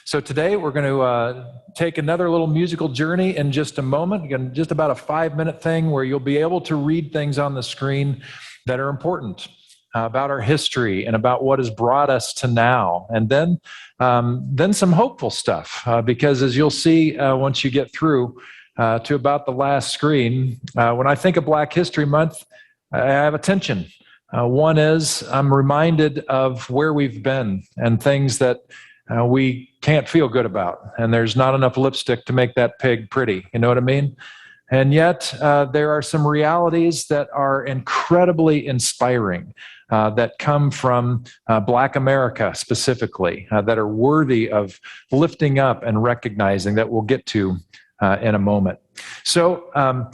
So today we're going to take another little musical journey in just a moment. Again, just about a 5-minute thing where you'll be able to read things on the screen that are important about our history and about what has brought us to now. And then some hopeful stuff, because as you'll see once you get through to about the last screen, when I think of Black History Month, I have a tension. One is I'm reminded of where we've been and things that we can't feel good about. And there's not enough lipstick to make that pig pretty. You know what I mean? And yet there are some realities that are incredibly inspiring that come from Black America specifically, that are worthy of lifting up and recognizing, that we'll get to in a moment. So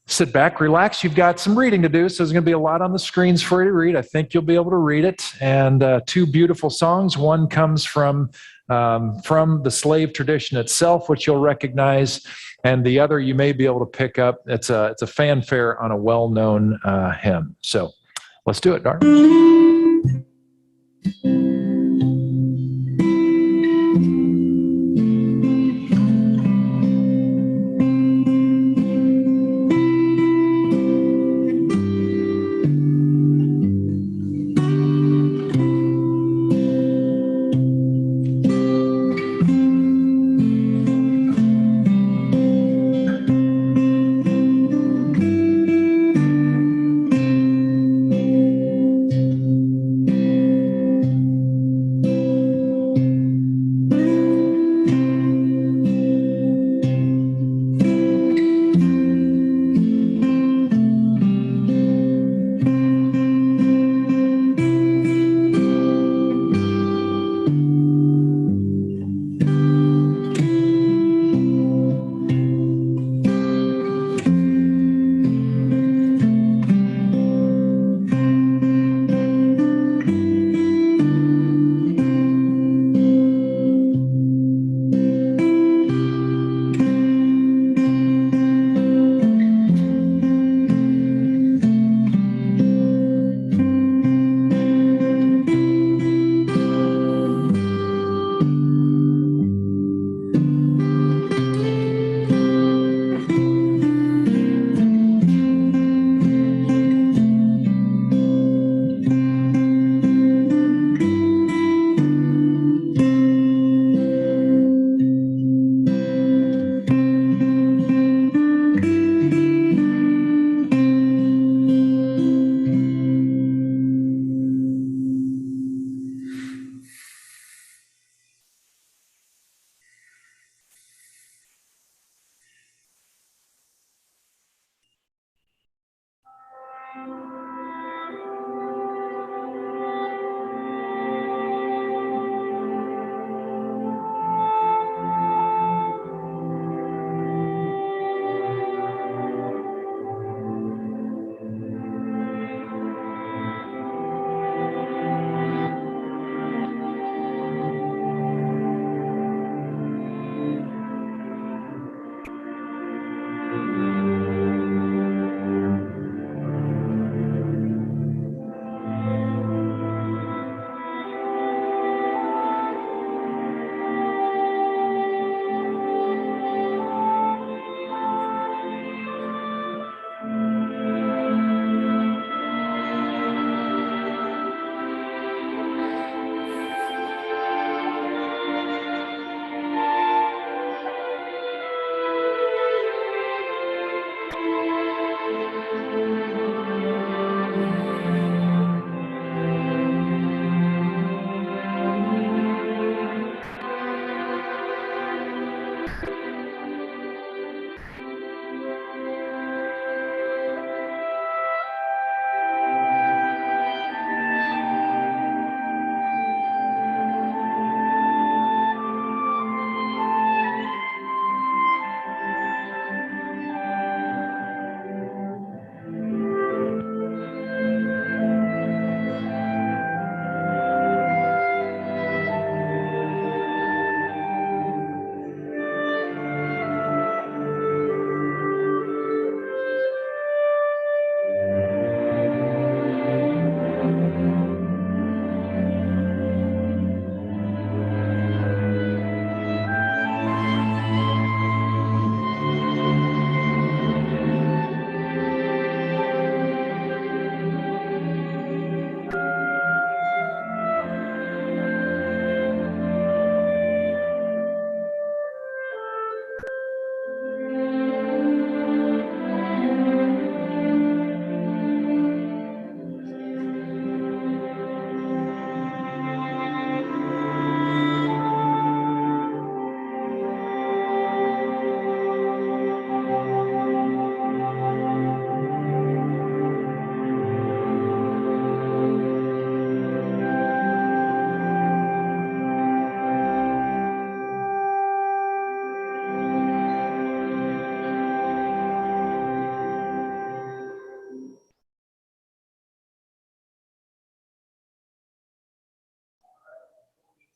sit back, relax. You've got some reading to do, so there's going to be a lot on the screens for you to read. I think you'll be able to read it. And two beautiful songs. One comes from the slave tradition itself, which you'll recognize, and the other you may be able to pick up. It's a fanfare on a well-known hymn. So let's do it, Darn.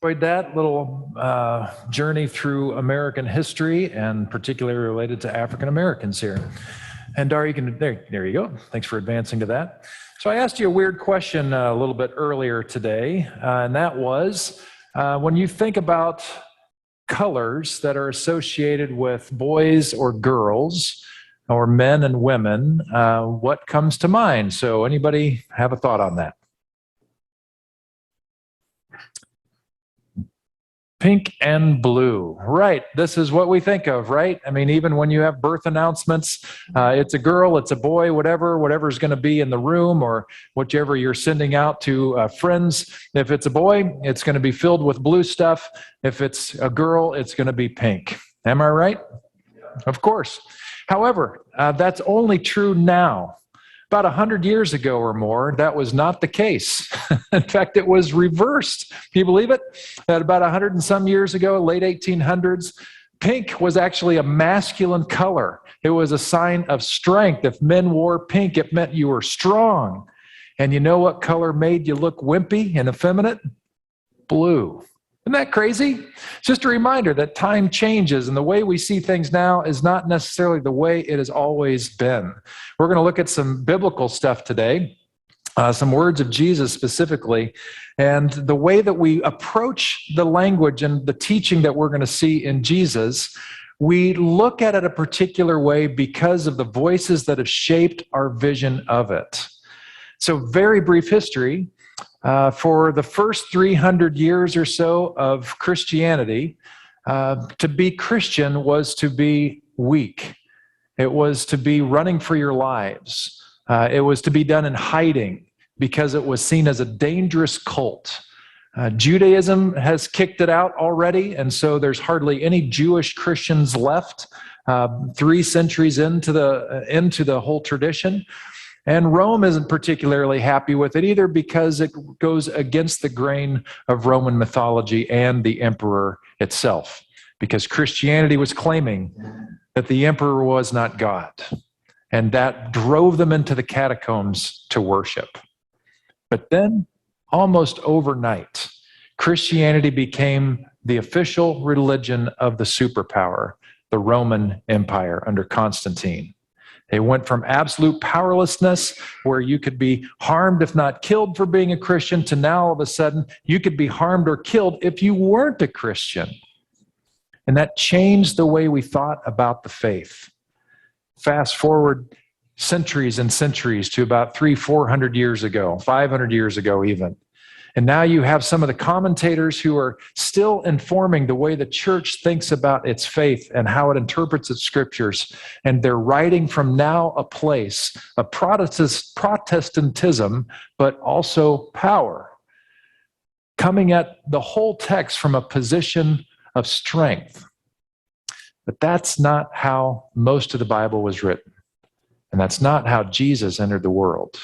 Enjoyed that little journey through American history and particularly related to African Americans here. And Dar, there you go. Thanks for advancing to that. So I asked you a weird question a little bit earlier today, and that was when you think about colors that are associated with boys or girls or men and women, what comes to mind? So anybody have a thought on that? Pink and blue. Right. This is what we think of, right? I mean, even when you have birth announcements, it's a girl, it's a boy, whatever's going to be in the room or whichever you're sending out to friends. If it's a boy, it's going to be filled with blue stuff. If it's a girl, it's going to be pink. Am I right? Of course. However, that's only true now. About 100 years ago or more, that was not the case. In fact, it was reversed. Can you believe it? That about 100 and some years ago, late 1800s, pink was actually a masculine color. It was a sign of strength. If men wore pink, it meant you were strong. And you know what color made you look wimpy and effeminate? Blue. Isn't that crazy? It's just a reminder that time changes and the way we see things now is not necessarily the way it has always been. We're going to look at some biblical stuff today, some words of Jesus specifically, and the way that we approach the language and the teaching that we're going to see in Jesus. We look at it a particular way because of the voices that have shaped our vision of it. So very brief history. For the first 300 years or so of Christianity, to be Christian was to be weak. It was to be running for your lives. It was to be done in hiding because it was seen as a dangerous cult. Judaism has kicked it out already, and so there's hardly any Jewish Christians left 3 centuries into the whole tradition. And Rome isn't particularly happy with it either because it goes against the grain of Roman mythology and the emperor itself, because Christianity was claiming that the emperor was not God. And that drove them into the catacombs to worship. But then, almost overnight, Christianity became the official religion of the superpower, the Roman Empire under Constantine. They went from absolute powerlessness, where you could be harmed if not killed for being a Christian, to now all of a sudden you could be harmed or killed if you weren't a Christian. And that changed the way we thought about the faith. Fast forward centuries and centuries to about 300-400 years ago, 500 years ago even. And now you have some of the commentators who are still informing the way the church thinks about its faith and how it interprets its scriptures. And they're writing from now a place of Protestantism, but also power, coming at the whole text from a position of strength. But that's not how most of the Bible was written. And that's not how Jesus entered the world.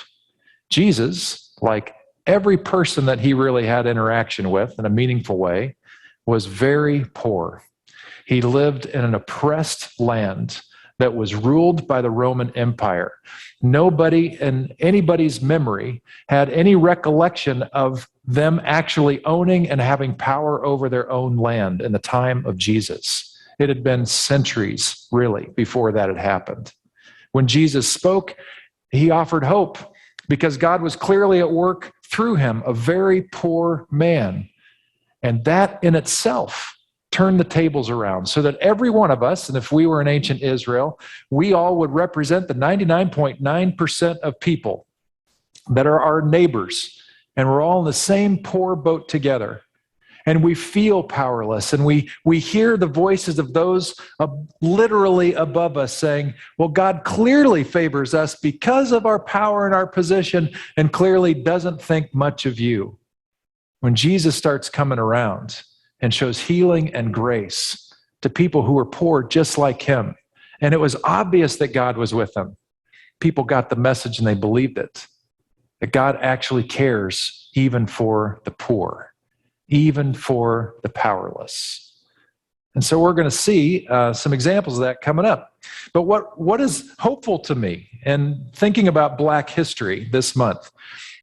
Jesus, like every person that he really had interaction with in a meaningful way, was very poor. He lived in an oppressed land that was ruled by the Roman Empire. Nobody in anybody's memory had any recollection of them actually owning and having power over their own land in the time of Jesus. It had been centuries, really, before that had happened. When Jesus spoke, he offered hope because God was clearly at work through him, a very poor man. And that in itself turned the tables around so that every one of us, and if we were in ancient Israel, we all would represent the 99.9% of people that are our neighbors. And we're all in the same poor boat together. And we feel powerless, and we hear the voices of those literally above us saying, well, God clearly favors us because of our power and our position, and clearly doesn't think much of you. When Jesus starts coming around and shows healing and grace to people who were poor just like him, and it was obvious that God was with them, people got the message and they believed it, that God actually cares even for the poor, even for the powerless. And so we're going to see some examples of that coming up. But what is hopeful to me in thinking about Black history this month,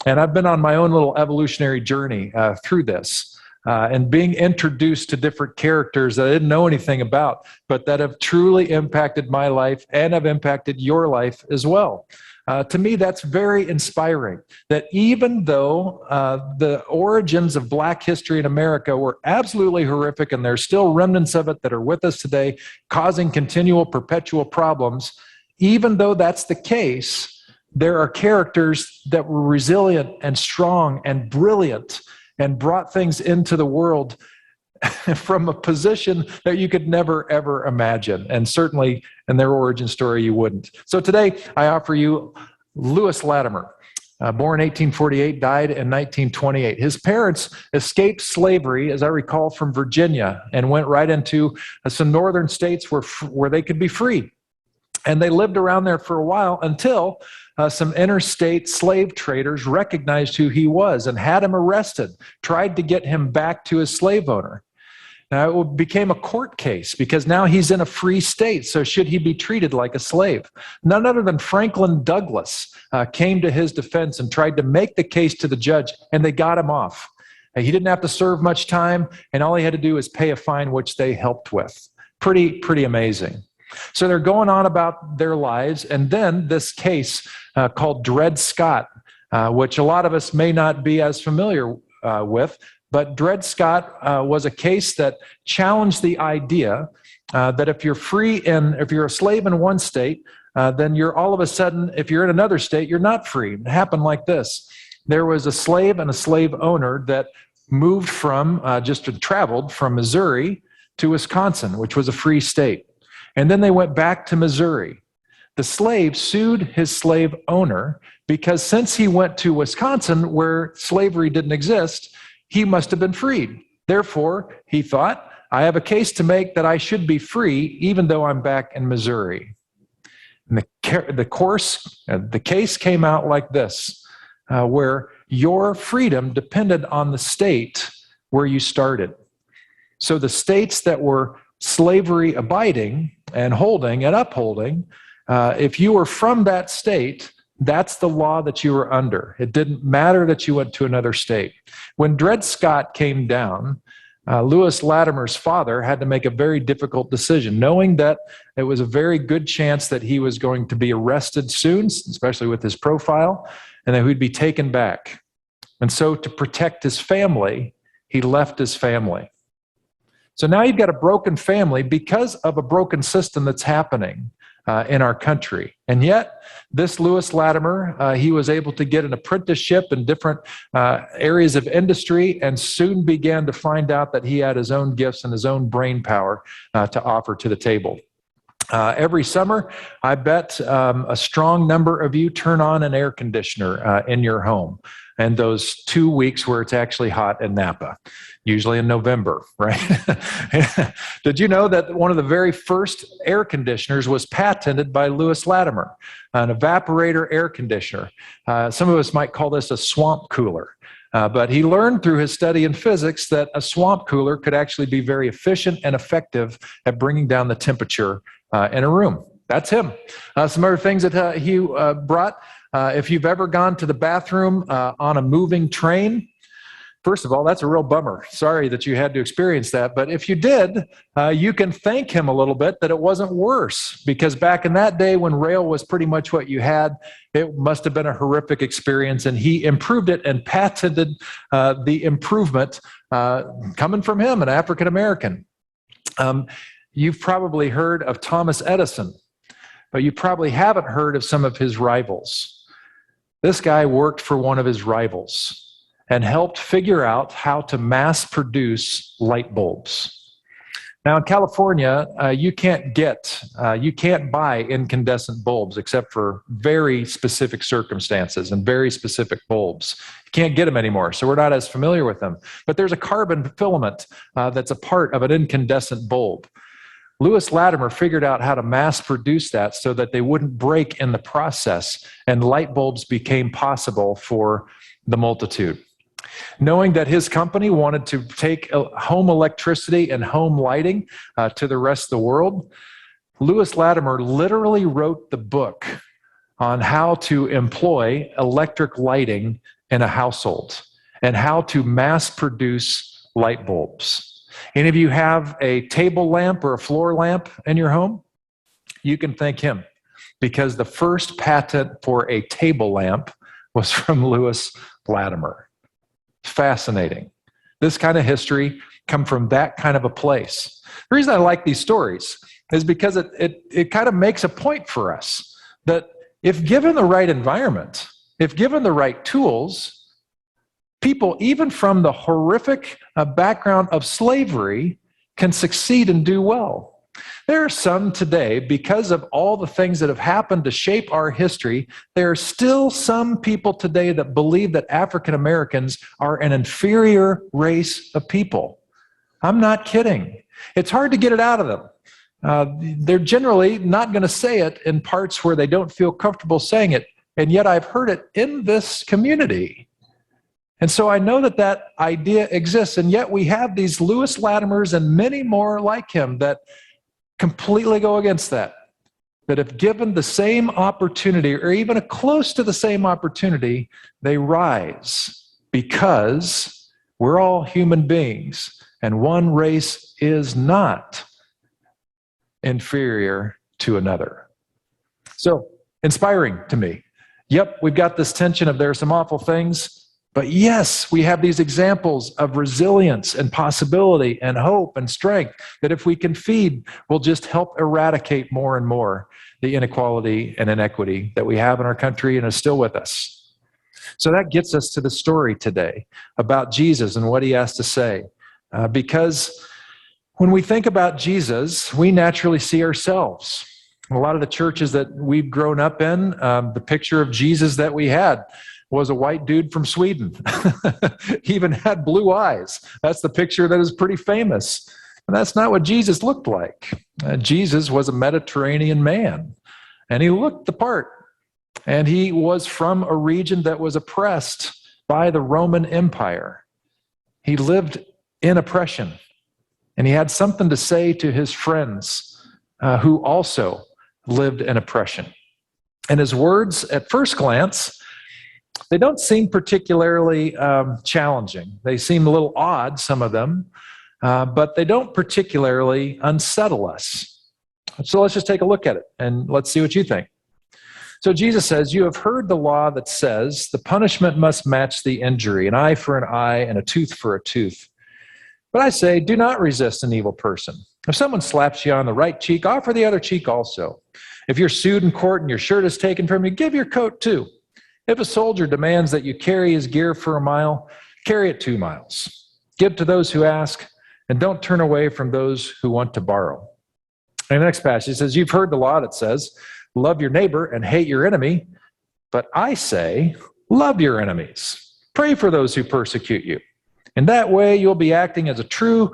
and I've been on my own little evolutionary journey through this, and being introduced to different characters that I didn't know anything about, but that have truly impacted my life and have impacted your life as well. To me, that's very inspiring, that even though the origins of Black history in America were absolutely horrific, and there's still remnants of it that are with us today, causing continual, perpetual problems, even though that's the case, there are characters that were resilient and strong and brilliant and brought things into the world from a position that you could never, ever imagine. And certainly in their origin story, you wouldn't. So today, I offer you Lewis Latimer, born 1848, died in 1928. His parents escaped slavery, as I recall, from Virginia and went right into some northern states where they could be free. And they lived around there for a while until some interstate slave traders recognized who he was and had him arrested, tried to get him back to his slave owner. Now, it became a court case because now he's in a free state, so should he be treated like a slave? None other than Franklin Douglass came to his defense and tried to make the case to the judge, and they got him off. He didn't have to serve much time, and all he had to do was pay a fine, which they helped with. Pretty amazing. So they're going on about their lives, and then this case called Dred Scott, which a lot of us may not be as familiar with, but Dred Scott was a case that challenged the idea that if you're if you're a slave in one state, then you're all of a sudden, if you're in another state, you're not free. It happened like this. There was a slave and a slave owner that moved traveled from Missouri to Wisconsin, which was a free state. And then they went back to Missouri. The slave sued his slave owner because since he went to Wisconsin where slavery didn't exist, he must have been freed. Therefore, he thought, I have a case to make that I should be free even though I'm back in Missouri. And the case came out like this, where your freedom depended on the state where you started. So the states that were slavery abiding and holding and upholding, if you were from that state, that's the law that you were under. It didn't matter that you went to another state. When Dred Scott came down, Lewis Latimer's father had to make a very difficult decision, knowing that it was a very good chance that he was going to be arrested soon, especially with his profile, and that he'd be taken back. And so to protect his family, he left his family. So now you've got a broken family because of a broken system that's happening in our country. And yet, this Lewis Latimer, he was able to get an apprenticeship in different areas of industry and soon began to find out that he had his own gifts and his own brain power to offer to the table. Every summer, I bet a strong number of you turn on an air conditioner in your home. And those 2 weeks where it's actually hot in Napa, usually in November, right? Did you know that one of the very first air conditioners was patented by Lewis Latimer, an evaporator air conditioner? Some of us might call this a swamp cooler. But he learned through his study in physics that a swamp cooler could actually be very efficient and effective at bringing down the temperature in a room. That's him. Some other things that he brought. If you've ever gone to the bathroom on a moving train, first of all, that's a real bummer. Sorry that you had to experience that. But if you did, you can thank him a little bit that it wasn't worse. Because back in that day when rail was pretty much what you had, it must have been a horrific experience. And he improved it and patented the improvement coming from him, an African American. You've probably heard of Thomas Edison, but you probably haven't heard of some of his rivals. This guy worked for one of his rivals and helped figure out how to mass produce light bulbs. Now in California, you can't buy incandescent bulbs except for very specific circumstances and very specific bulbs. You can't get them anymore, so we're not as familiar with them. But there's a carbon filament that's a part of an incandescent bulb. Lewis Latimer figured out how to mass produce that so that they wouldn't break in the process, and light bulbs became possible for the multitude. Knowing that his company wanted to take home electricity and home lighting to the rest of the world, Lewis Latimer literally wrote the book on how to employ electric lighting in a household and how to mass produce light bulbs. Any of you have a table lamp or a floor lamp in your home? You can thank him, because the first patent for a table lamp was from Lewis Latimer. Fascinating. This kind of history come from that kind of a place. The reason I like these stories is because it kind of makes a point for us that if given the right environment, if given the right tools, people, even from the horrific background of slavery, can succeed and do well. There are some today, because of all the things that have happened to shape our history, there are still some people today that believe that African Americans are an inferior race of people. I'm not kidding. It's hard to get it out of them. They're generally not going to say it in parts where they don't feel comfortable saying it, and yet I've heard it in this community. And so I know that that idea exists, and yet we have these Lewis Latimers and many more like him that completely go against that. That if given the same opportunity, or even close to the same opportunity, they rise, because we're all human beings, and one race is not inferior to another. So, inspiring to me. Yep, we've got this tension of there are some awful things, but yes, we have these examples of resilience and possibility and hope and strength that if we can feed, will just help eradicate more and more the inequality and inequity that we have in our country and is still with us. So that gets us to the story today about Jesus and what he has to say. Because when we think about Jesus, we naturally see ourselves. A lot of the churches that we've grown up in, the picture of Jesus that we had was a white dude from Sweden. He even had blue eyes. That's the picture that is pretty famous. And that's not what Jesus looked like. Jesus was a Mediterranean man, and he looked the part. And he was from a region that was oppressed by the Roman Empire. He lived in oppression, and he had something to say to his friends who also lived in oppression. And his words, at first glance, they don't seem particularly challenging. They seem a little odd, some of them, but they don't particularly unsettle us. So let's just take a look at it, and let's see what you think. So Jesus says, "You have heard the law that says the punishment must match the injury, an eye for an eye and a tooth for a tooth. But I say, do not resist an evil person. If someone slaps you on the right cheek, offer the other cheek also. If you're sued in court and your shirt is taken from you, give your coat too. If a soldier demands that you carry his gear for a mile, carry it 2 miles. Give to those who ask, and don't turn away from those who want to borrow." And the next passage says, "You've heard the law that says, love your neighbor and hate your enemy. But I say, love your enemies. Pray for those who persecute you. In that way, you'll be acting as true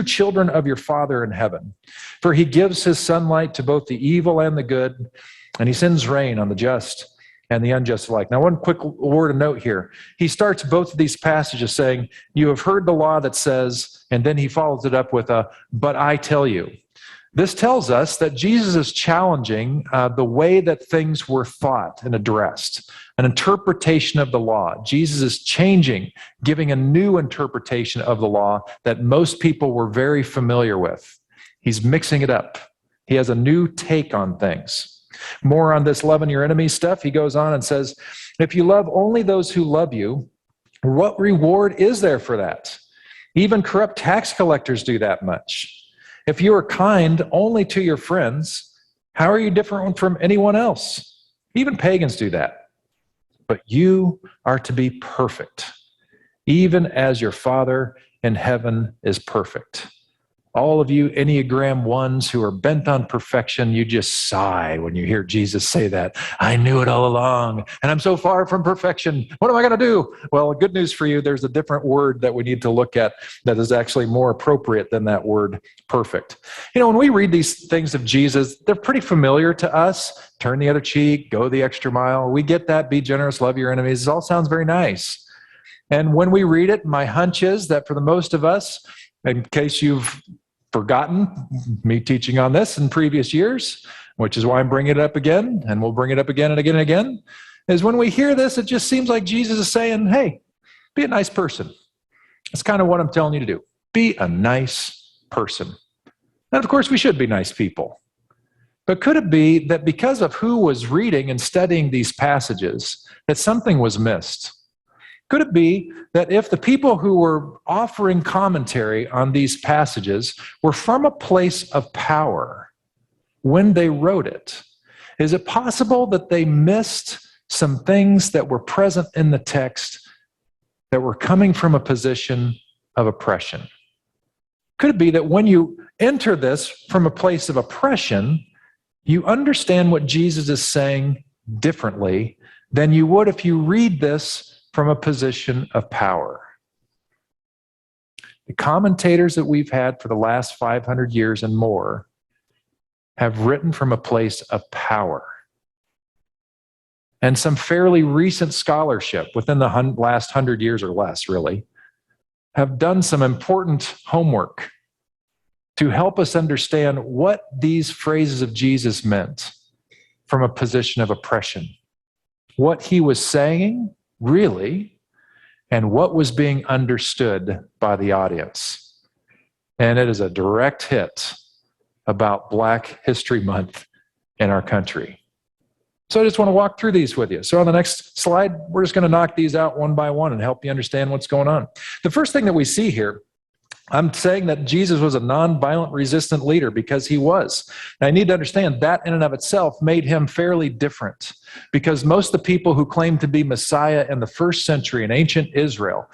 children of your Father in heaven. For he gives his sunlight to both the evil and the good, and he sends rain on the just and the unjust alike." Now, one quick word of note here. He starts both of these passages saying, "You have heard the law that says," and then he follows it up with a, "but I tell you." This tells us that Jesus is challenging the way that things were thought and addressed, an interpretation of the law. Jesus is changing, giving a new interpretation of the law that most people were very familiar with. He's mixing it up. He has a new take on things. More on this loving your enemies stuff. He goes on and says, "If you love only those who love you, what reward is there for that? Even corrupt tax collectors do that much. If you are kind only to your friends, how are you different from anyone else? Even pagans do that. But you are to be perfect, even as your Father in heaven is perfect." All of you Enneagram 1s who are bent on perfection, you just sigh when you hear Jesus say that. "I knew it all along, and I'm so far from perfection. What am I going to do?" Well, good news for you, there's a different word that we need to look at that is actually more appropriate than that word perfect. You know, when we read these things of Jesus, they're pretty familiar to us. Turn the other cheek, go the extra mile. We get that, be generous, love your enemies. It all sounds very nice. And when we read it, my hunch is that for the most of us, in case you've forgotten me teaching on this in previous years, which is why I'm bringing it up again, and we'll bring it up again and again and again, is when we hear this, it just seems like Jesus is saying, hey, be a nice person. That's kind of what I'm telling you to do. Be a nice person. And of course, we should be nice people. But could it be that because of who was reading and studying these passages, that something was missed? Could it be that if the people who were offering commentary on these passages were from a place of power when they wrote it, is it possible that they missed some things that were present in the text that were coming from a position of oppression? Could it be that when you enter this from a place of oppression, you understand what Jesus is saying differently than you would if you read this from a position of power? The commentators that we've had for the last 500 years and more have written from a place of power. And some fairly recent scholarship within the last 100 years or less, really, have done some important homework to help us understand what these phrases of Jesus meant from a position of oppression, what he was saying, really, and what was being understood by the audience. And it is a direct hit about Black History Month in our country. So I just want to walk through these with you. So on the next slide, we're just going to knock these out one by one and help you understand what's going on. The first thing that we see here, I'm saying that Jesus was a nonviolent, resistant leader because he was. And I need to understand that in and of itself made him fairly different, because most of the people who claimed to be Messiah in the first century in ancient Israel,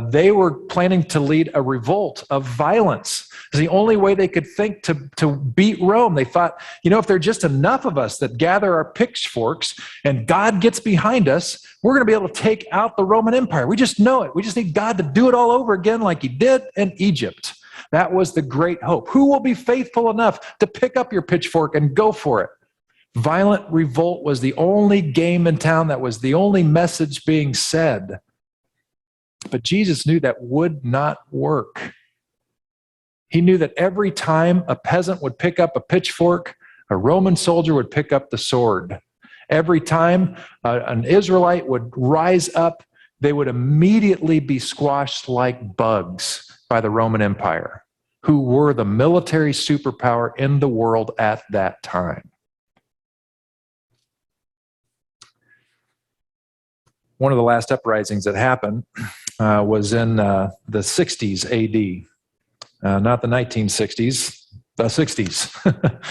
they were planning to lead a revolt of violence. It's the only way they could think to beat Rome. They thought, if there are just enough of us that gather our pitchforks and God gets behind us, we're going to be able to take out the Roman Empire. We just know it. We just need God to do it all over again like he did in Egypt. That was the great hope. Who will be faithful enough to pick up your pitchfork and go for it? Violent revolt was the only game in town. That was the only message being said. But Jesus knew that would not work. He knew that every time a peasant would pick up a pitchfork, a Roman soldier would pick up the sword. Every time an Israelite would rise up, they would immediately be squashed like bugs by the Roman Empire, who were the military superpower in the world at that time. One of the last uprisings that happened was in the 60s AD. Not the 1960s, the 60s.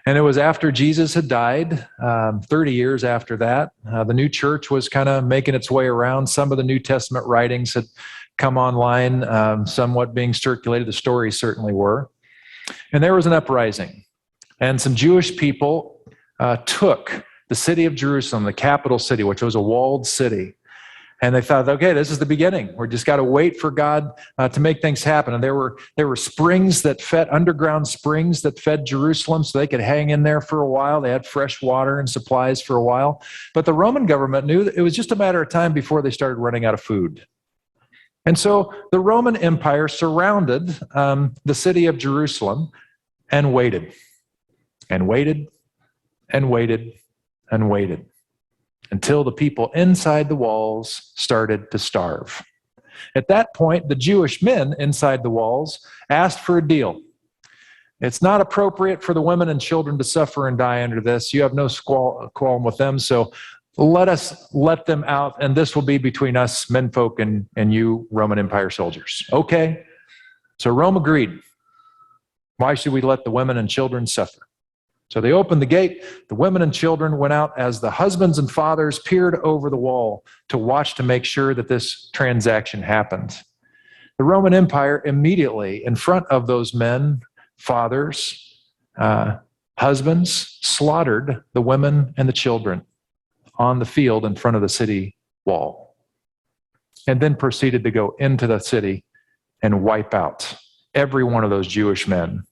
And it was after Jesus had died, 30 years after that. The new church was kind of making its way around. Some of the New Testament writings had come online, somewhat being circulated. The stories certainly were. And there was an uprising. And some Jewish people took the city of Jerusalem, the capital city, which was a walled city. And they thought, okay, this is the beginning. We just got to wait for God to make things happen. And there were springs that fed, underground springs that fed Jerusalem, so they could hang in there for a while. They had fresh water and supplies for a while. But the Roman government knew that it was just a matter of time before they started running out of food. And so the Roman Empire surrounded the city of Jerusalem and waited, and waited, and waited, and waited, until the people inside the walls started to starve. At that point, the Jewish men inside the walls asked for a deal. It's not appropriate for the women and children to suffer and die under this. You have no qualm with them, so let us let them out, and this will be between us, menfolk, and you, Roman Empire soldiers. Okay? So Rome agreed. Why should we let the women and children suffer? So they opened the gate. The women and children went out as the husbands and fathers peered over the wall to watch to make sure that this transaction happened. The Roman Empire immediately, in front of those men, fathers, husbands, slaughtered the women and the children on the field in front of the city wall, and then proceeded to go into the city and wipe out every one of those Jewish men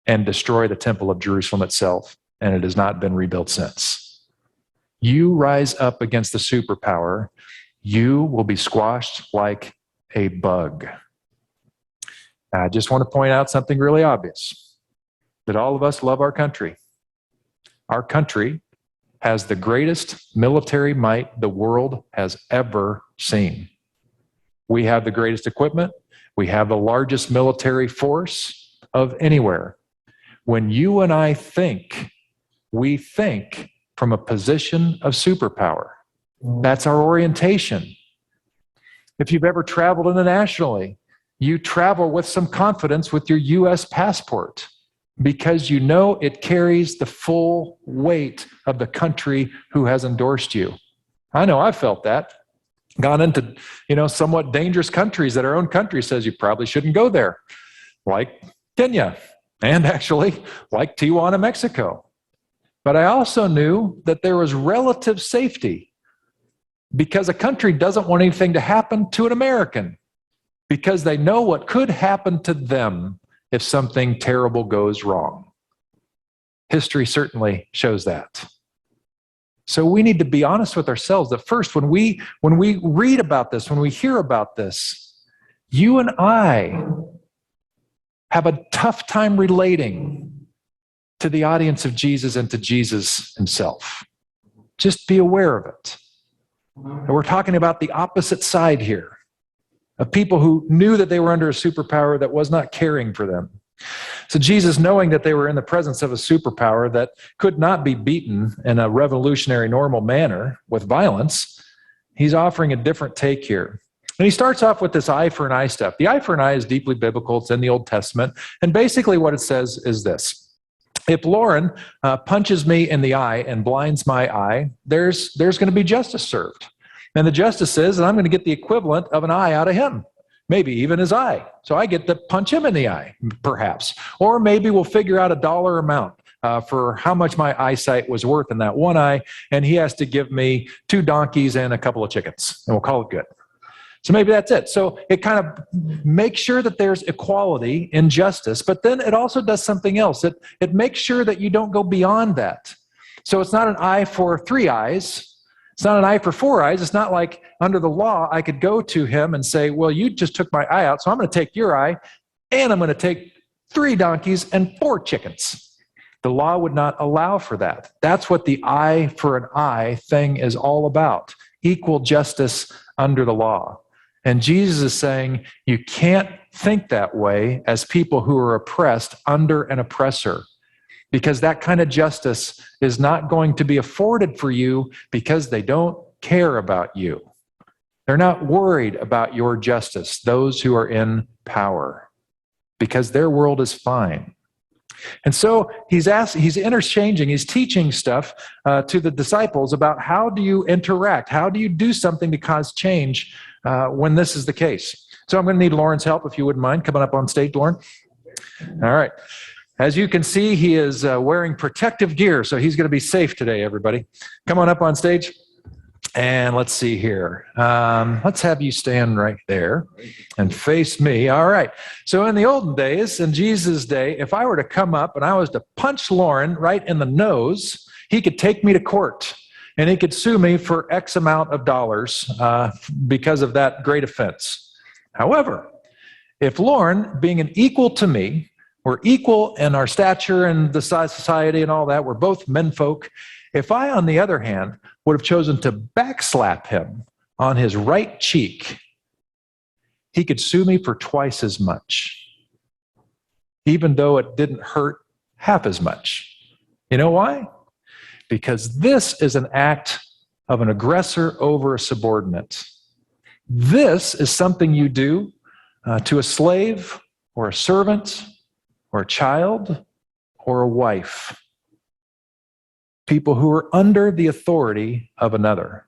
and destroy the temple of Jerusalem itself, and it has not been rebuilt since. You rise up against the superpower, you will be squashed like a bug. I just want to point out something really obvious, that all of us love our country. Our country has the greatest military might the world has ever seen. We have the greatest equipment. We have the largest military force of anywhere. When you and I think, we think from a position of superpower. That's our orientation. If you've ever traveled internationally, you travel with some confidence with your U.S. passport because you know it carries the full weight of the country who has endorsed you. I know I've felt that. Gone into, somewhat dangerous countries that our own country says you probably shouldn't go there, like Kenya, and actually like Tijuana, Mexico. But I also knew that there was relative safety because a country doesn't want anything to happen to an American because they know what could happen to them if something terrible goes wrong. History certainly shows that. So we need to be honest with ourselves that first, when we read about this, when we hear about this, you and I have a tough time relating to the audience of Jesus and to Jesus himself. Just be aware of it. And we're talking about the opposite side here, of people who knew that they were under a superpower that was not caring for them. So Jesus, knowing that they were in the presence of a superpower that could not be beaten in a revolutionary, normal manner with violence, he's offering a different take here. And he starts off with this eye for an eye stuff. The eye for an eye is deeply biblical. It's in the Old Testament. And basically what it says is this. If Lauren punches me in the eye and blinds my eye, there's going to be justice served. And the justice says that I'm going to get the equivalent of an eye out of him. Maybe even his eye. So I get to punch him in the eye, perhaps. Or maybe we'll figure out a dollar amount for how much my eyesight was worth in that one eye, and he has to give me 2 donkeys and a couple of chickens, and we'll call it good. So maybe that's it. So it kind of makes sure that there's equality in justice, but then it also does something else. It makes sure that you don't go beyond that. So it's not an eye for 3 eyes. It's not an eye for 4 eyes. It's not like under the law, I could go to him and say, well, you just took my eye out, so I'm going to take your eye, and I'm going to take 3 donkeys and 4 chickens. The law would not allow for that. That's what the eye for an eye thing is all about. Equal justice under the law. And Jesus is saying, you can't think that way as people who are oppressed under an oppressor. Because that kind of justice is not going to be afforded for you because they don't care about you. They're not worried about your justice, those who are in power, because their world is fine. And so he's interchanging, he's teaching stuff to the disciples about how do you interact, how do you do something to cause change when this is the case. So I'm going to need Lauren's help, if you wouldn't mind coming up on stage, Lauren. All right. As you can see, he is wearing protective gear, so he's going to be safe today, everybody. Come on up on stage. And let's see here. Let's have you stand right there and face me. All right. So in the olden days, in Jesus' day, if I were to come up and I was to punch Lauren right in the nose, he could take me to court. And he could sue me for X amount of dollars because of that great offense. However, if Lauren, being an equal to me, we're equal in our stature and the size of society and all that. We're both menfolk. If I, on the other hand, would have chosen to backslap him on his right cheek, he could sue me for twice as much, even though it didn't hurt half as much. You know why? Because this is an act of an aggressor over a subordinate. This is something you do to a slave or a servant or a child, or a wife. People who are under the authority of another.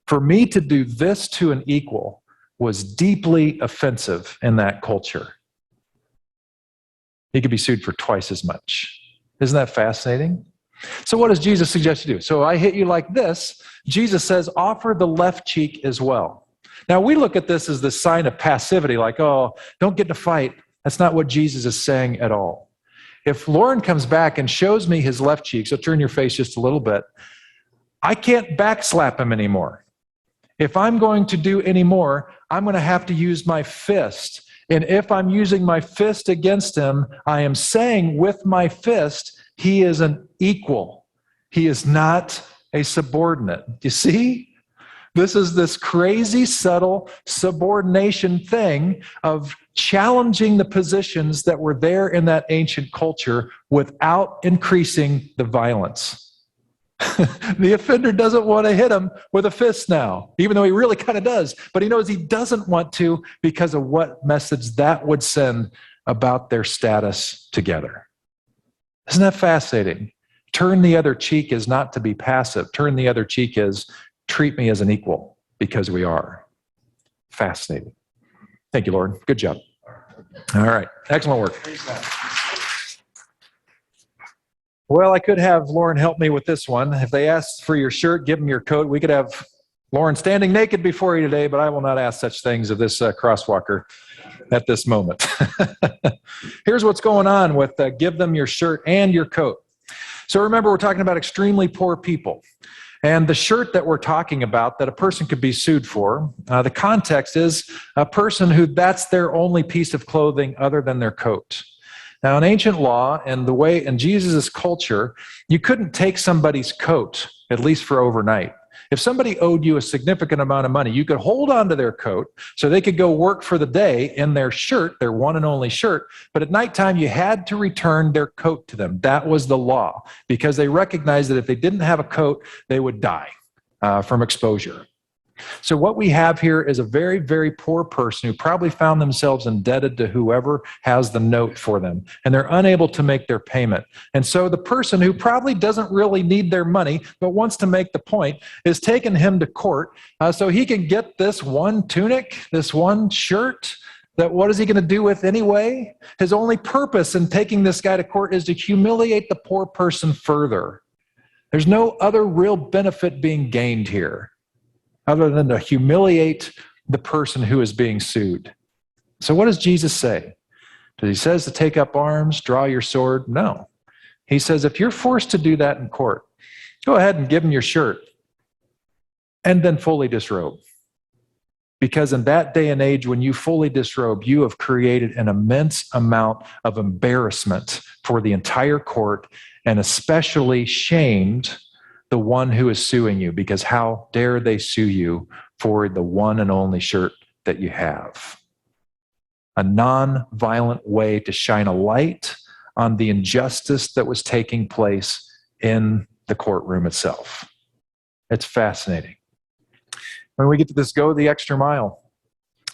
For me to do this to an equal was deeply offensive in that culture. He could be sued for twice as much. Isn't that fascinating? So what does Jesus suggest you do? So I hit you like this. Jesus says, offer the left cheek as well. Now we look at this as the sign of passivity, like, oh, don't get in a fight. That's not what Jesus is saying at all. If Lauren comes back and shows me his left cheek, so turn your face just a little bit, I can't backslap him anymore. If I'm going to do any more, I'm going to have to use my fist. And if I'm using my fist against him, I am saying with my fist, he is an equal. He is not a subordinate. You see? This is this crazy, subtle subordination thing of challenging the positions that were there in that ancient culture without increasing the violence. The offender doesn't want to hit him with a fist now, even though he really kind of does. But he knows he doesn't want to because of what message that would send about their status together. Isn't that fascinating? Turn the other cheek is not to be passive. Turn the other cheek is treat me as an equal because we are. Fascinating. Thank you, Lord. Good job. All right. Excellent work. Well, I could have Lauren help me with this one. If they asked for your shirt, give them your coat. We could have Lauren standing naked before you today, but I will not ask such things of this crosswalker at this moment. Here's what's going on with give them your shirt and your coat. So remember, we're talking about extremely poor people. And the shirt that we're talking about that a person could be sued for, the context is a person who that's their only piece of clothing other than their coat. Now, in ancient law and the way in Jesus' culture, you couldn't take somebody's coat, at least for overnight. If somebody owed you a significant amount of money, you could hold on to their coat so they could go work for the day in their shirt, their one and only shirt. But at nighttime, you had to return their coat to them. That was the law because they recognized that if they didn't have a coat, they would die from exposure. So what we have here is a very, very poor person who probably found themselves indebted to whoever has the note for them, and they're unable to make their payment. And so the person who probably doesn't really need their money, but wants to make the point, is taking him to court so he can get this one tunic, this one shirt, that what is he going to do with anyway? His only purpose in taking this guy to court is to humiliate the poor person further. There's no other real benefit being gained here, other than to humiliate the person who is being sued. So what does Jesus say? Does he says to take up arms, draw your sword? No. He says if you're forced to do that in court, go ahead and give him your shirt and then fully disrobe. Because in that day and age, when you fully disrobe, you have created an immense amount of embarrassment for the entire court and especially shamed the one who is suing you, because how dare they sue you for the one and only shirt that you have? A non-violent way to shine a light on the injustice that was taking place in the courtroom itself. It's fascinating. When we get to this go the extra mile,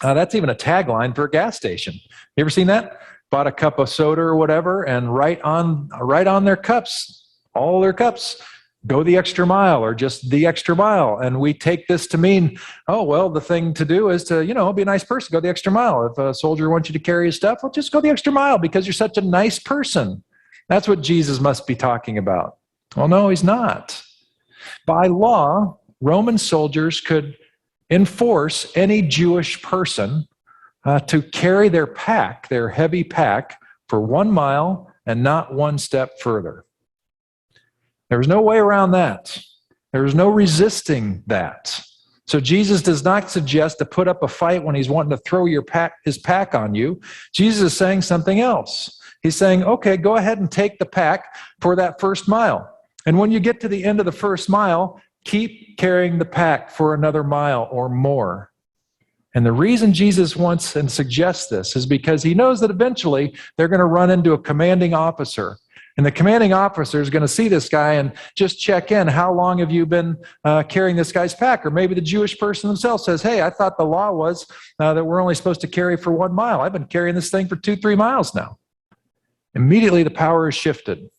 that's even a tagline for a gas station. You ever seen that? Bought a cup of soda or whatever, and right on their cups, all their cups, go the extra mile or just the extra mile. And we take this to mean, oh, well, the thing to do is to, be a nice person, go the extra mile. If a soldier wants you to carry his stuff, well, just go the extra mile because you're such a nice person. That's what Jesus must be talking about. Well, no, he's not. By law, Roman soldiers could enforce any Jewish person to carry their pack, their heavy pack, for 1 mile and not one step further. There was no way around that. There was no resisting that. So Jesus does not suggest to put up a fight when he's wanting to throw his pack on you. Jesus is saying something else. He's saying, okay, go ahead and take the pack for that first mile. And when you get to the end of the first mile, keep carrying the pack for another mile or more. And the reason Jesus wants and suggests this is because he knows that eventually they're going to run into a commanding officer. And the commanding officer is going to see this guy and just check in. How long have you been carrying this guy's pack? Or maybe the Jewish person themselves says, hey, I thought the law was that we're only supposed to carry for 1 mile. I've been carrying this thing for 2-3 miles now. Immediately the power is shifted.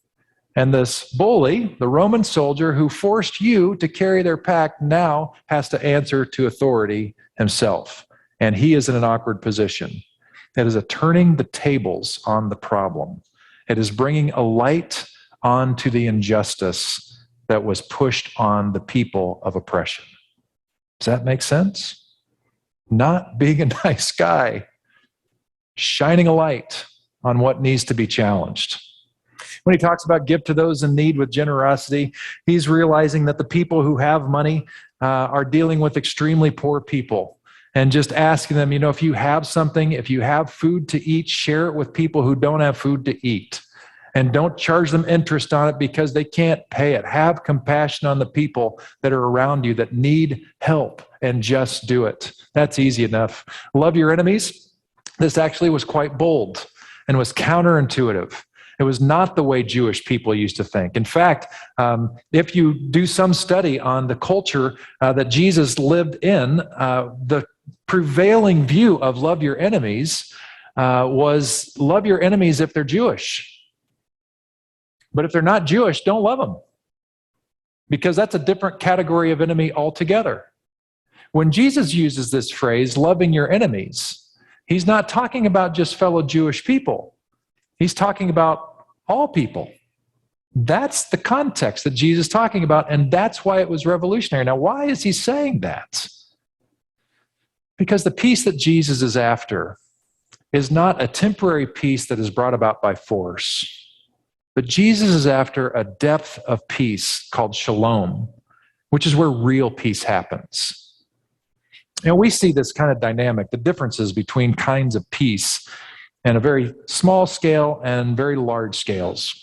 And this bully, the Roman soldier who forced you to carry their pack, now has to answer to authority himself. And he is in an awkward position. It is a turning the tables on the problem. It is bringing a light onto the injustice that was pushed on the people of oppression. Does that make sense? Not being a nice guy, shining a light on what needs to be challenged. When he talks about give to those in need with generosity, he's realizing that the people who have money are dealing with extremely poor people. And just asking them, if you have something, if you have food to eat, share it with people who don't have food to eat. And don't charge them interest on it because they can't pay it. Have compassion on the people that are around you that need help, and just do it. That's easy enough. Love your enemies. This actually was quite bold and was counterintuitive. It was not the way Jewish people used to think. In fact, if you do some study on the culture that Jesus lived in, the prevailing view of love your enemies was love your enemies if they're Jewish. But if they're not Jewish, don't love them, because that's a different category of enemy altogether. When Jesus uses this phrase, loving your enemies, he's not talking about just fellow Jewish people. He's talking about all people. That's the context that Jesus is talking about, and that's why it was revolutionary. Now, why is he saying that? Because the peace that Jesus is after is not a temporary peace that is brought about by force, but Jesus is after a depth of peace called shalom, which is where real peace happens. And we see this kind of dynamic, the differences between kinds of peace and a very small scale and very large scales.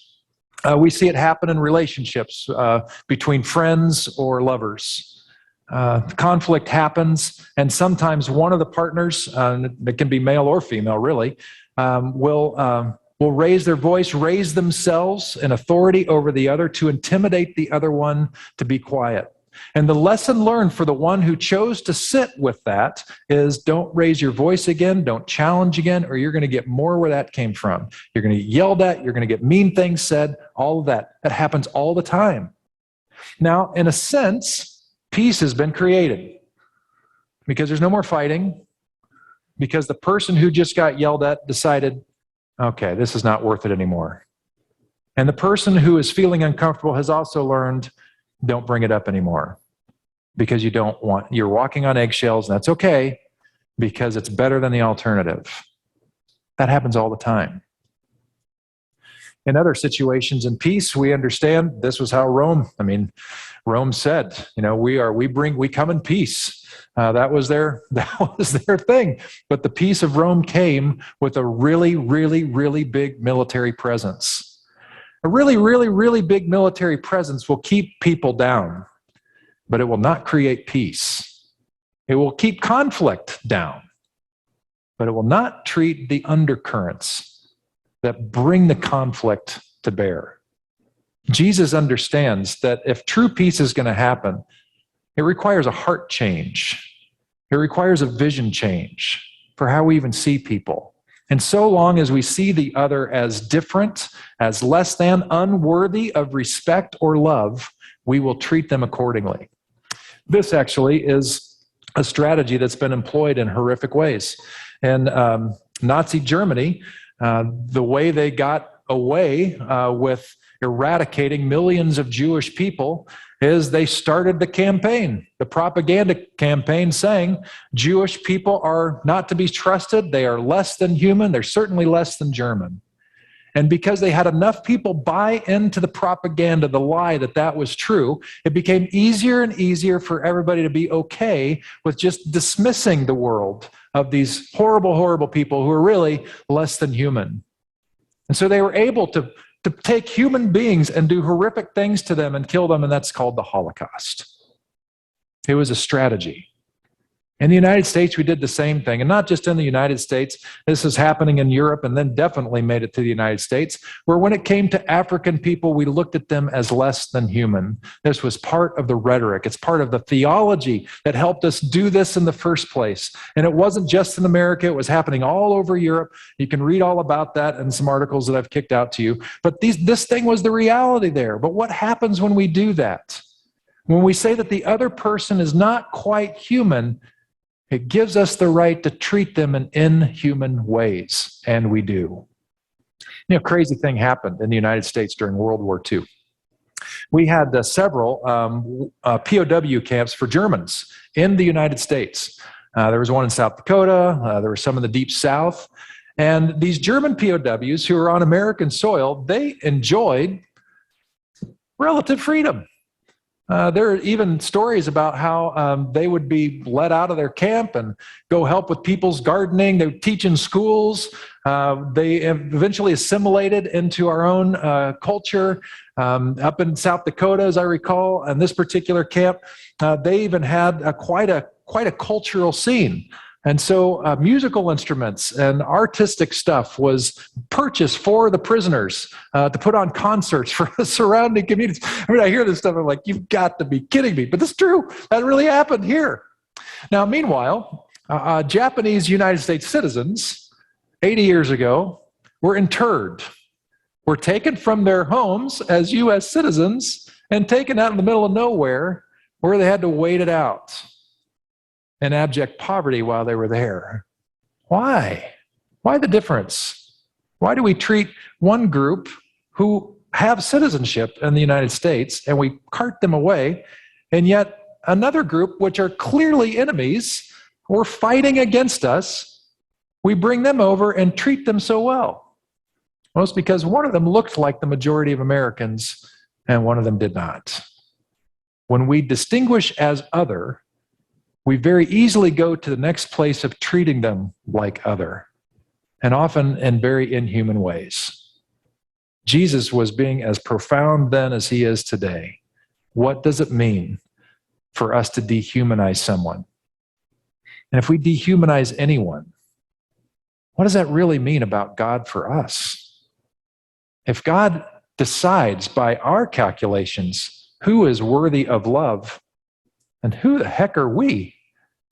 We see it happen in relationships between friends or lovers. Conflict happens, and sometimes one of the partners, that can be male or female really, will raise their voice, raise themselves in authority over the other to intimidate the other one to be quiet. And the lesson learned for the one who chose to sit with that is don't raise your voice again, don't challenge again, or you're going to get more where that came from. You're going to get yelled at, you're going to get mean things said, all of that. That happens all the time. Now, in a sense, peace has been created because there's no more fighting, because the person who just got yelled at decided, okay, this is not worth it anymore. And the person who is feeling uncomfortable has also learned, don't bring it up anymore, because you're walking on eggshells, and that's okay, because it's better than the alternative. That happens all the time. In other situations in peace, we understand this was how Rome said, we come in peace. That was their thing. But the peace of Rome came with a really, really, really big military presence. A really, really, really big military presence will keep people down, but it will not create peace. It will keep conflict down, but it will not treat the undercurrents that bring the conflict to bear. Jesus understands that if true peace is going to happen, it requires a heart change. It requires a vision change for how we even see people. And so long as we see the other as different, as less than, unworthy of respect or love, we will treat them accordingly. This actually is a strategy that's been employed in horrific ways. In Nazi Germany, the way they got away with eradicating millions of Jewish people is they started the campaign, the propaganda campaign, saying Jewish people are not to be trusted, they are less than human, they're certainly less than German. And because they had enough people buy into the propaganda, the lie that that was true, it became easier and easier for everybody to be okay with just dismissing the world of these horrible, horrible people who are really less than human. And so they were able to take human beings and do horrific things to them and kill them, and that's called the Holocaust. It was a strategy. In the United States, we did the same thing, and not just in the United States. This is happening in Europe, and then definitely made it to the United States, where when it came to African people, we looked at them as less than human. This was part of the rhetoric. It's part of the theology that helped us do this in the first place. And it wasn't just in America. It was happening all over Europe. You can read all about that in some articles that I've kicked out to you. But this thing was the reality there. But what happens when we do that? When we say that the other person is not quite human, it gives us the right to treat them in inhuman ways, and we do. Crazy thing happened in the United States during World War II. We had several POW camps for Germans in the United States. There was one in South Dakota, there were some in the Deep South, and these German POWs who were on American soil, they enjoyed relative freedom. There are even stories about how they would be let out of their camp and go help with people's gardening. They would teach in schools. They eventually assimilated into our own culture. Up in South Dakota, as I recall, in this particular camp, they even had quite a cultural scene. And so musical instruments and artistic stuff was purchased for the prisoners to put on concerts for the surrounding communities. I mean, I hear this stuff, I'm like, you've got to be kidding me. But it's true. That really happened here. Now, meanwhile, Japanese United States citizens 80 years ago were interred, were taken from their homes as U.S. citizens and taken out in the middle of nowhere where they had to wait it out in abject poverty while they were there. Why? Why the difference? Why do we treat one group who have citizenship in the United States and we cart them away, and yet another group, which are clearly enemies or fighting against us, we bring them over and treat them so well? Well, it's because one of them looked like the majority of Americans and one of them did not. When we distinguish as other, we very easily go to the next place of treating them like other, and often in very inhuman ways. Jesus was being as profound then as he is today. What does it mean for us to dehumanize someone? And if we dehumanize anyone, what does that really mean about God for us? If God decides by our calculations who is worthy of love, and who the heck are we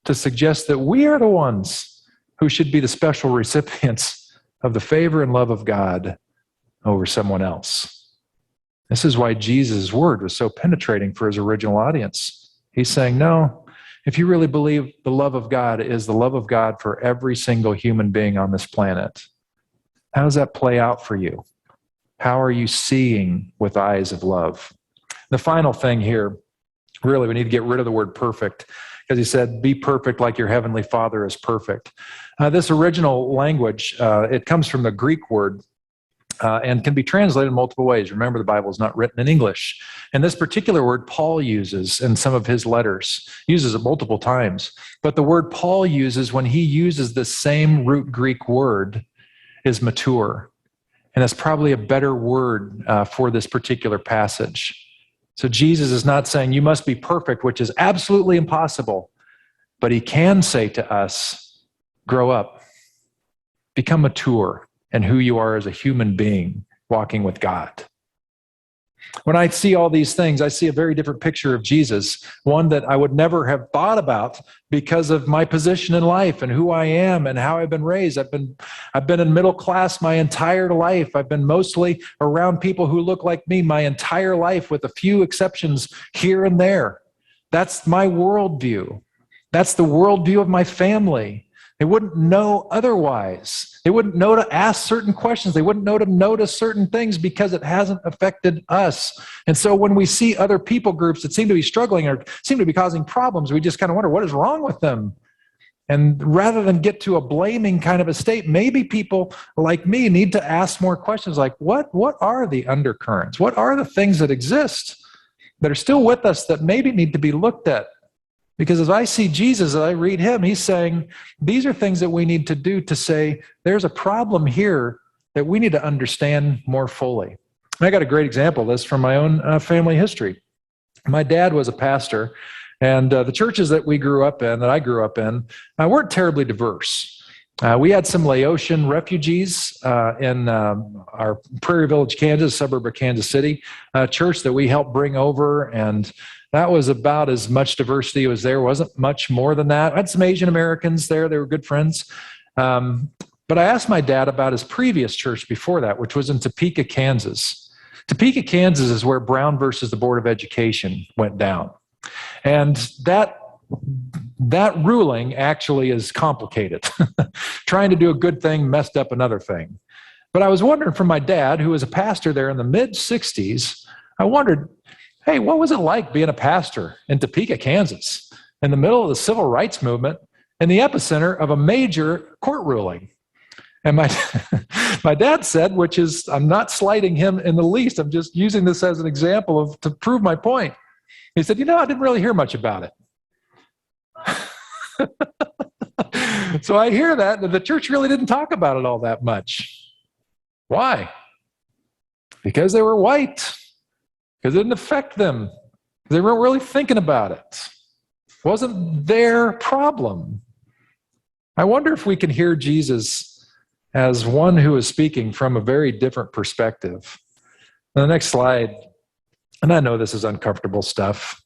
to suggest that we are the ones who should be the special recipients of the favor and love of God over someone else? This is why Jesus' word was so penetrating for his original audience. He's saying, no, if you really believe the love of God is the love of God for every single human being on this planet, how does that play out for you? How are you seeing with eyes of love? The final thing here, really, we need to get rid of the word perfect, because he said, be perfect like your heavenly Father is perfect. This original language, it comes from the Greek word and can be translated in multiple ways. Remember, the Bible is not written in English. And this particular word Paul uses in some of his letters, uses it multiple times. But the word Paul uses when he uses the same root Greek word is mature. And that's probably a better word for this particular passage. So Jesus is not saying you must be perfect, which is absolutely impossible. But he can say to us, grow up, become mature in who you are as a human being walking with God. When I see all these things, I see a very different picture of Jesus, one that I would never have thought about because of my position in life and who I am and how I've been raised. I've been in middle class my entire life. I've been mostly around people who look like me my entire life, with a few exceptions here and there. That's my worldview. That's the worldview of my family. They wouldn't know otherwise. They wouldn't know to ask certain questions. They wouldn't know to notice certain things because it hasn't affected us. And so when we see other people groups that seem to be struggling or seem to be causing problems, we just kind of wonder, what is wrong with them? And rather than get to a blaming kind of a state, maybe people like me need to ask more questions like, what are the undercurrents? What are the things that exist that are still with us that maybe need to be looked at? Because as I see Jesus, as I read him, he's saying, these are things that we need to do to say, there's a problem here that we need to understand more fully. And I got a great example of this from my own family history. My dad was a pastor, and the churches that we grew up in, that I grew up in, weren't terribly diverse. We had some Laotian refugees in our Prairie Village, Kansas, suburb of Kansas City, church that we helped bring over, and that was about as much diversity as there. Wasn't much more than that. I had some Asian Americans there. They were good friends. But I asked my dad about his previous church before that, which was in Topeka, Kansas. Topeka, Kansas is where Brown versus the Board of Education went down. And that ruling actually is complicated. Trying to do a good thing messed up another thing. But I was wondering from my dad, who was a pastor there in the mid-'60s, I wondered, hey, what was it like being a pastor in Topeka, Kansas, in the middle of the civil rights movement, in the epicenter of a major court ruling? And my dad said, which is, I'm not slighting him in the least, I'm just using this as an example to prove my point. He said, I didn't really hear much about it. So I hear that the church really didn't talk about it all that much. Why? Because they were white. Because it didn't affect them. They weren't really thinking about it. It wasn't their problem. I wonder if we can hear Jesus as one who is speaking from a very different perspective. The next slide, and I know this is uncomfortable stuff.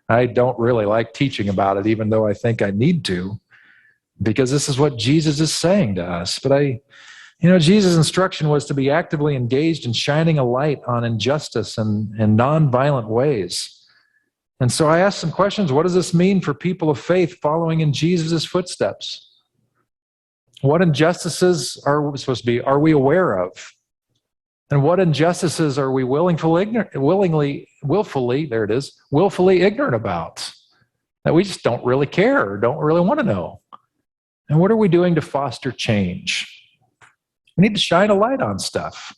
I don't really like teaching about it, even though I think I need to, because this is what Jesus is saying to us. But Jesus' instruction was to be actively engaged in shining a light on injustice and nonviolent ways. And so I asked some questions. What does this mean for people of faith following in Jesus' footsteps? What injustices are we aware of? And what injustices are we willfully ignorant about? That we just don't really care or don't really want to know. And what are we doing to foster change? We need to shine a light on stuff.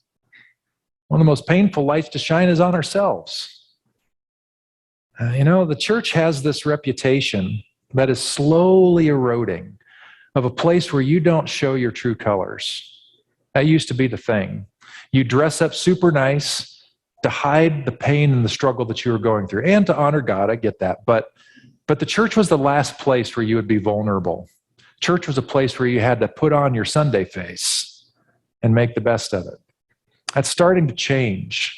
One of the most painful lights to shine is on ourselves. The church has this reputation that is slowly eroding of a place where you don't show your true colors. That used to be the thing. You dress up super nice to hide the pain and the struggle that you were going through and to honor God. I get that. But the church was the last place where you would be vulnerable. Church was a place where you had to put on your Sunday face and make the best of it. That's starting to change.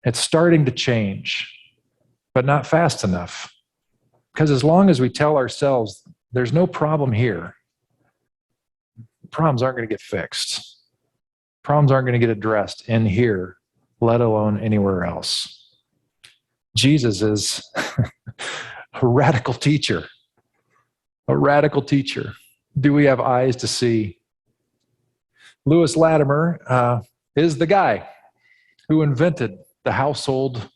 It's starting to change, but not fast enough. Because as long as we tell ourselves there's no problem here, problems aren't going to get fixed. Problems aren't going to get addressed in here, let alone anywhere else. Jesus is a radical teacher. A radical teacher. Do we have eyes to see? Lewis Latimer is the guy who invented the household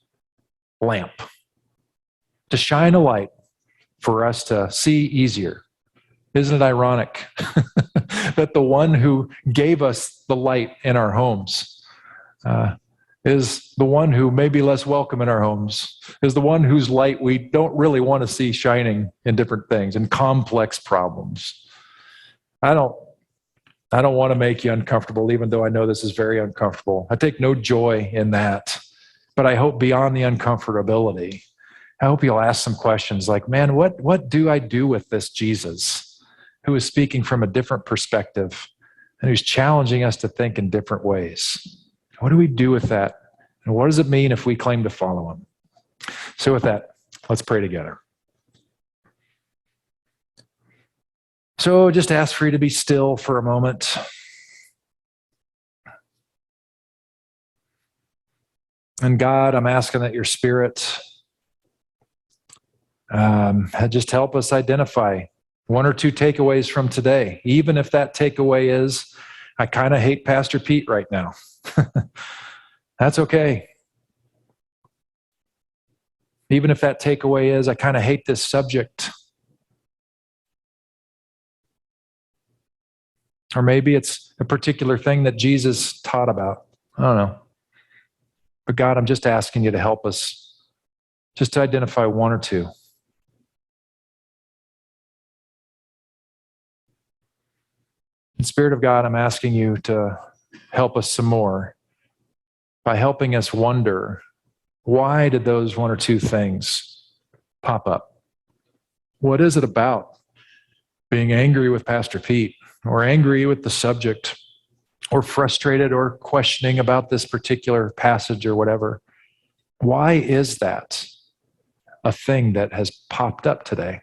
lamp to shine a light for us to see easier. Isn't it ironic that the one who gave us the light in our homes is the one who may be less welcome in our homes, is the one whose light we don't really want to see shining in different things and complex problems? I don't want to make you uncomfortable, even though I know this is very uncomfortable. I take no joy in that, but I hope beyond the uncomfortability, I hope you'll ask some questions like, man, what do I do with this Jesus who is speaking from a different perspective and who's challenging us to think in different ways? What do we do with that? And what does it mean if we claim to follow him? So with that, let's pray together. So just ask for you to be still for a moment. And God, I'm asking that your Spirit just help us identify one or two takeaways from today, even if that takeaway is, I kind of hate Pastor Pete right now. That's okay. Even if that takeaway is, I kind of hate this subject. Or maybe it's a particular thing that Jesus taught about. I don't know. But God, I'm just asking you to help us just to identify one or two. And Spirit of God, I'm asking you to help us some more by helping us wonder, why did those one or two things pop up? What is it about being angry with Pastor Pete, or angry with the subject, or frustrated or questioning about this particular passage or whatever? Why is that a thing that has popped up today?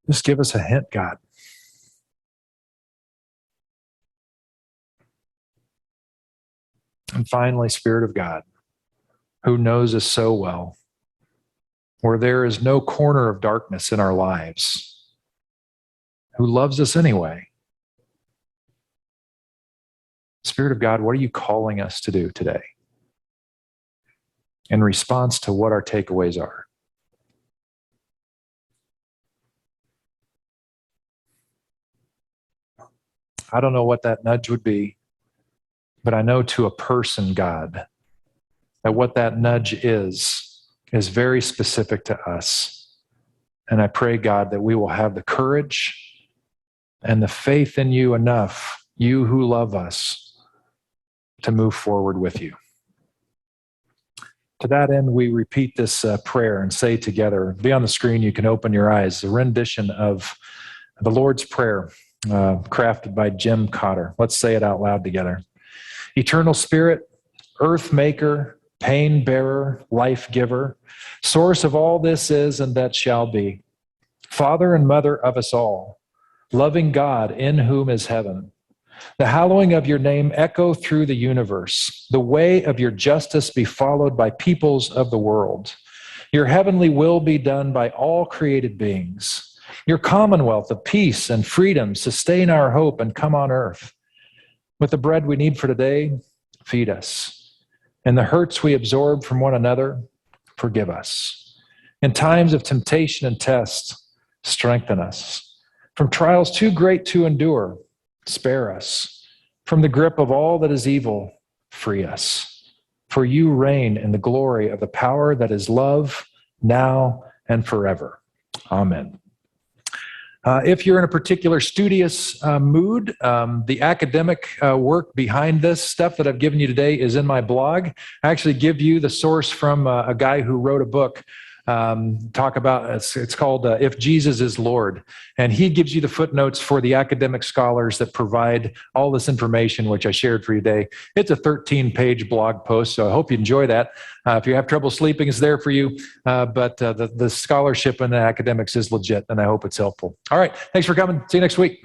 Just give us a hint, God. And finally, Spirit of God, who knows us so well, where there is no corner of darkness in our lives, who loves us anyway. Spirit of God, what are you calling us to do today in response to what our takeaways are? I don't know what that nudge would be, but I know to a person, God, that what that nudge is very specific to us. And I pray, God, that we will have the courage and the faith in you enough, you who love us, to move forward with you. To that end, we repeat this prayer and say together, be on the screen, you can open your eyes, a rendition of the Lord's Prayer, crafted by Jim Cotter. Let's say it out loud together. Eternal Spirit, earth maker, pain bearer, life giver, source of all this is and that shall be, Father and Mother of us all, loving God in whom is heaven. The hallowing of your name echo through the universe. The way of your justice be followed by peoples of the world. Your heavenly will be done by all created beings. Your commonwealth of peace and freedom sustain our hope and come on earth. With the bread we need for today, feed us. And the hurts we absorb from one another, forgive us. In times of temptation and test, strengthen us. From trials too great to endure, spare us. From the grip of all that is evil, free us. For you reign in the glory of the power that is love, now and forever. Amen. If you're in a particular studious mood, the academic work behind this stuff that I've given you today is in my blog. I actually give you the source from a guy who wrote a book it's called If Jesus is Lord. And he gives you the footnotes for the academic scholars that provide all this information, which I shared for you today. It's a 13-page blog post, so I hope you enjoy that. If you have trouble sleeping, it's there for you. But the scholarship and the academics is legit, and I hope it's helpful. All right, thanks for coming. See you next week.